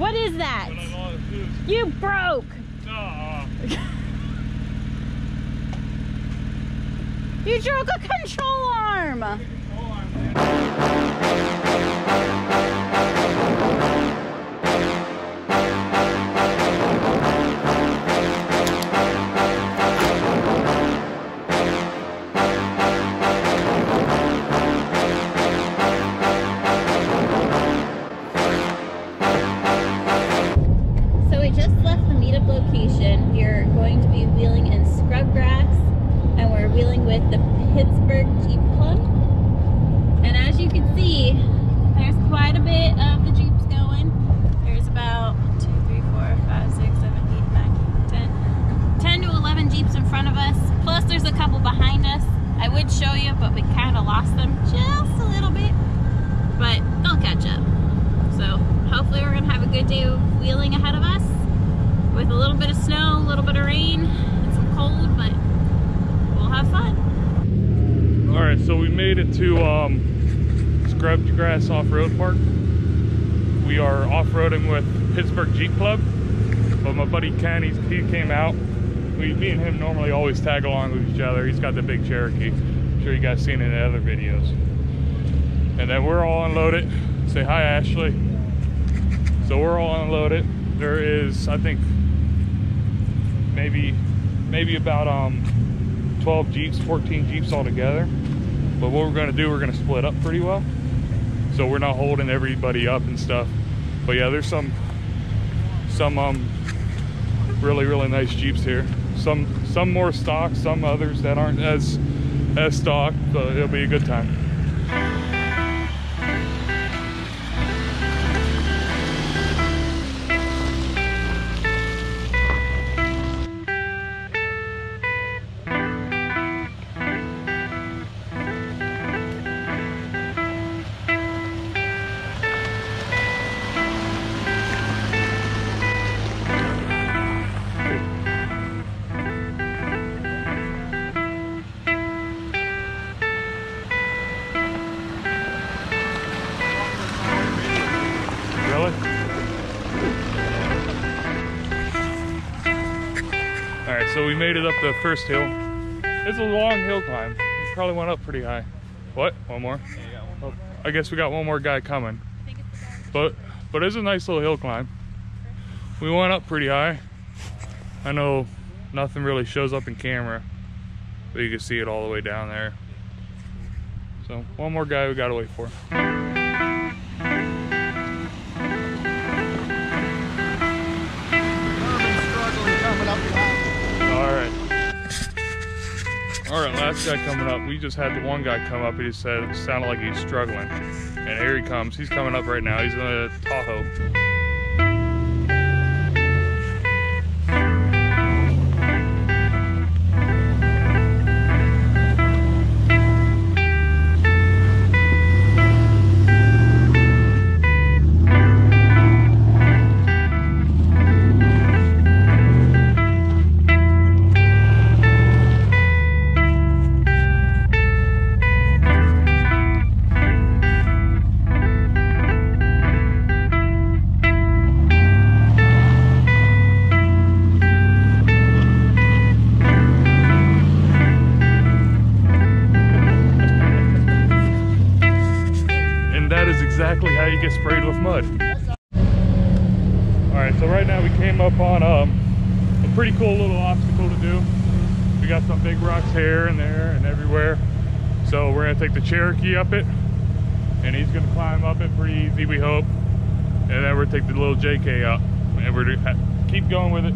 What is that? You broke. You broke a control arm. Location. We're going to be wheeling in Scrubgrass, and we're wheeling with the Pittsburgh Jeep Club. And as you can see, there's quite a bit of the Jeeps going. There's about 2, 3, 4, 5, 6, 7, 8, 9, 10 to 11 Jeeps in front of us. Plus there's a couple behind us. I would show you, but we kind of lost them just a little bit. But they'll catch up. So hopefully we're going to have a good day of wheeling ahead of us, with a little bit of snow, a little bit of rain, and some cold, but we'll have fun. All right, so we made it to Scrubgrass Off-Road Park. We are off-roading with Pittsburgh Jeep Club, but my buddy Ken, he came out. Me and him normally always tag along with each other. He's got the big Cherokee. I'm sure you guys seen it in the other videos. And then we're all unloaded. Say hi, Ashley. So we're all unloaded. There is, I think, maybe about 12 Jeeps, 14 Jeeps altogether. But what we're going to do, we're going to split up pretty well, so we're not holding everybody up and stuff. But yeah, there's some really nice Jeeps here. Some more stock, some others that aren't as stock, but it'll be a good time. Alright, so we made it up the first hill. It's a long hill climb. We probably went up pretty high. What? One more? Yeah, you got one more. I guess we got one more guy coming. But it's a nice little hill climb. We went up pretty high. I know nothing really shows up in camera, but you can see it all the way down there. So one more guy we gotta wait for. Alright, last guy coming up. We just had the one guy come up and he said it sounded like he's struggling. And here he comes. He's coming up right now. He's in a Tahoe. Exactly how you get sprayed with mud. Alright, so right now we came up on a pretty cool little obstacle to do. We got some big rocks here and there and everywhere. So we're gonna take the Cherokee up it, and he's gonna climb up it pretty easy, we hope. And then we're gonna take the little JK up, and we're gonna keep going with it.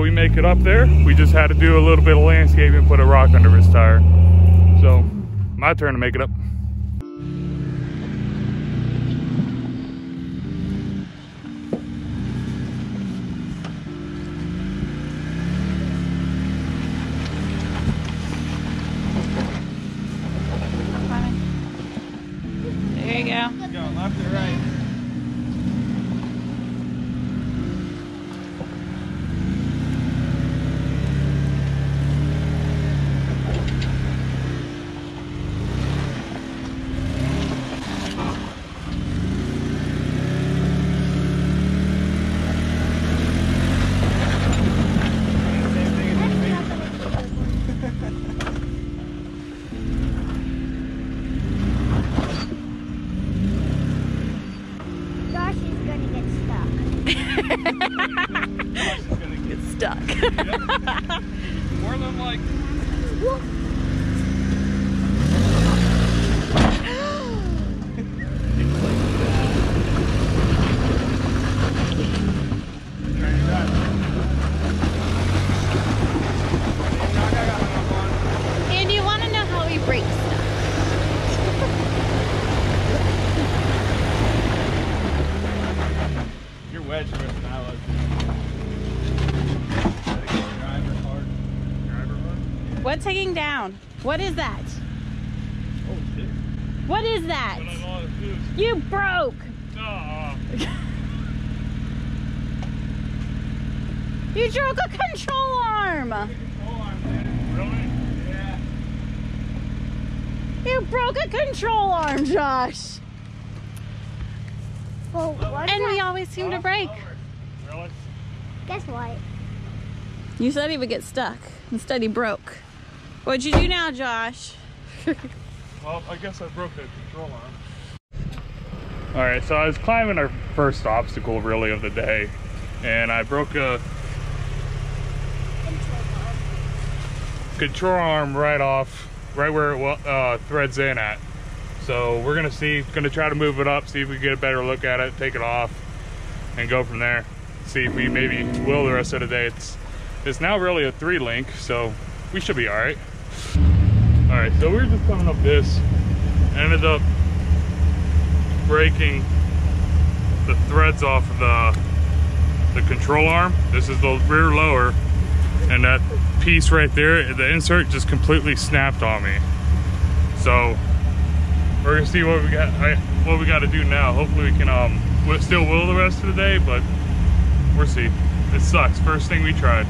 we make it up there. We just had to do a little bit of landscaping and put a rock under his tire. So, my turn to make it up. There you go. Go left or right. Get stuck. More than like. And you want to know how he breaks stuff? You're wedged with an outlet. What's hanging down? What is that? Oh, shit. What is that? You broke. You broke a control arm. Yeah. You broke a control arm, Josh. Well, what And we always seem to break. Really? Guess what? You said he would get stuck. Instead, he broke. What'd you do now, Josh? Well, I guess I broke the control arm. Alright, so I was climbing our first obstacle really of the day, and I broke a control arm right off, right where it threads in at. So we're gonna try to move it up, see if we can get a better look at it, take it off, and go from there. See if we maybe will the rest of the day. It's now really a 3-link, so we should be alright. Alright, so we were just coming up this, ended up breaking the threads off of the control arm. This is the rear lower, and that piece right there, the insert just completely snapped on me. So we're gonna see what we got to do now. Hopefully we can still will the rest of the day, but we'll see. It sucks. First thing we tried.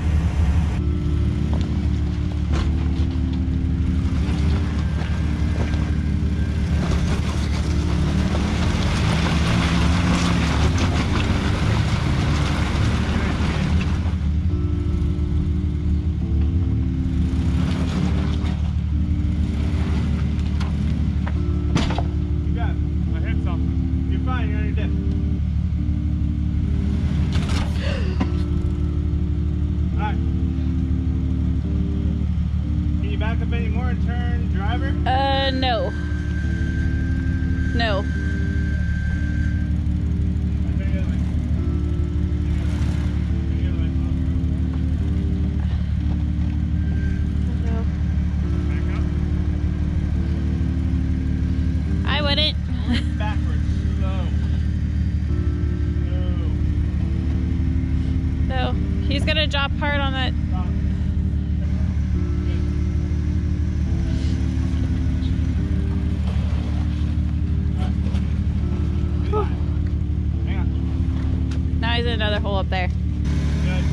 No. No. I wouldn't. Backwards, slow. No. He's gonna drop hard on that. Now he's in another hole up there. Good.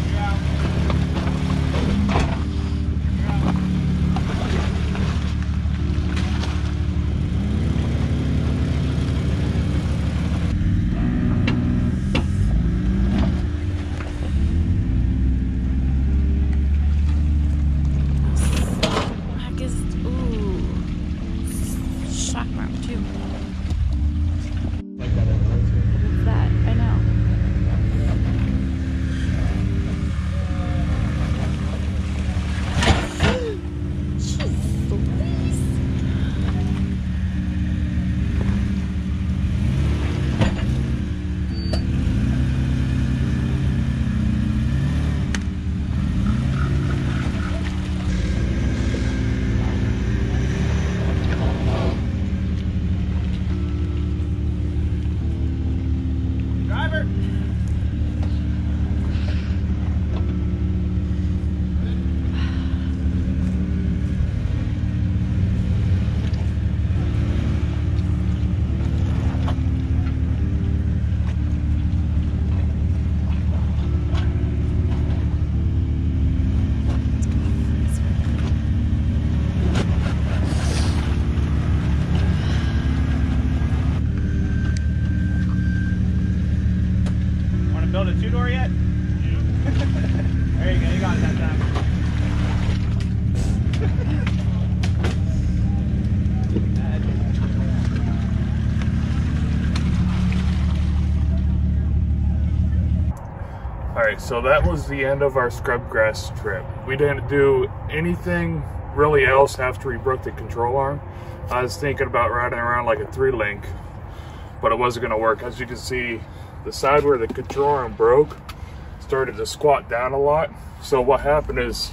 You're out. Heck is, ooh, shock mount too. Like that everywhere too. What's that? I know. Jeez Louise. Alright, so that was the end of our Scrubgrass trip. We didn't do anything really else after we broke the control arm. I was thinking about riding around like a 3-link, but it wasn't going to work. As you can see, the side where the control arm broke started to squat down a lot. So what happened is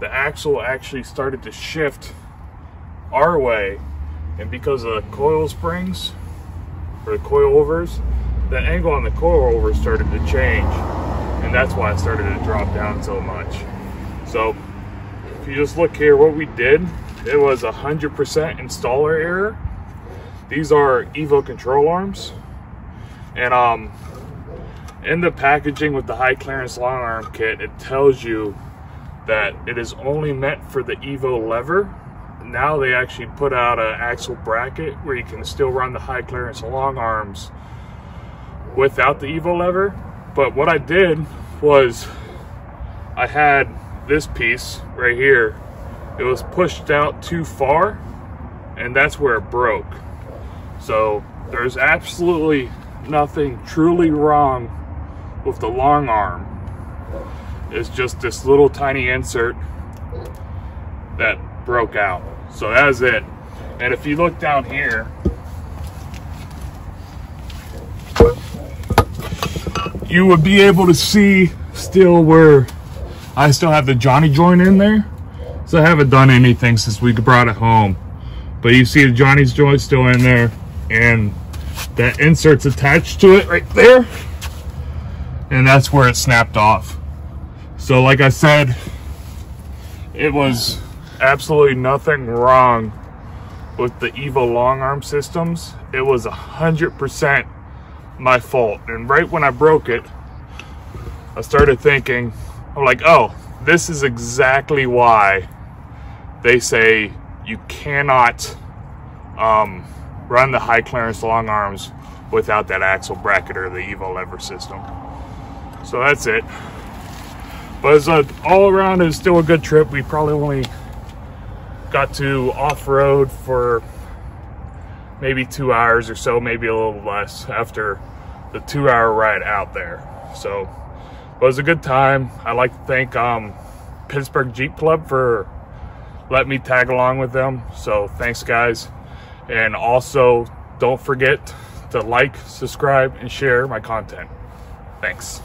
the axle actually started to shift our way, and because of the coil springs or the coilovers, the angle on the coilover started to change, and that's why it started to drop down so much. So if you just look here, what we did, it was 100% installer error. These are Evo control arms, and in the packaging with the high clearance long arm kit, it tells you that it is only meant for the Evo lever. Now they actually put out an axle bracket where you can still run the high clearance long arms without the Evo lever. But what I did was I had this piece right here. It was pushed out too far, and that's where it broke. So there's absolutely nothing truly wrong with the long arm. It's just this little tiny insert that broke out. So that is it. And if you look down here, you would be able to see still where I still have the Johnny joint in there. So I haven't done anything since we brought it home. But you see the Johnny's joint still in there, and that insert's attached to it right there. And that's where it snapped off. So like I said, it was absolutely nothing wrong with the Evo long arm systems. It was 100% my fault. And right when I broke it, I started thinking, I'm like, oh, this is exactly why they say you cannot run the high clearance long arms without that axle bracket or the Evo lever system. So that's it. But it's all around, it's still a good trip. We probably only got to off-road for maybe 2 hours or so, maybe a little less after the 2-hour ride out there. So it was a good time. I'd like to thank Pittsburgh Jeep Club for letting me tag along with them. So thanks, guys. And also, don't forget to like, subscribe, and share my content. Thanks.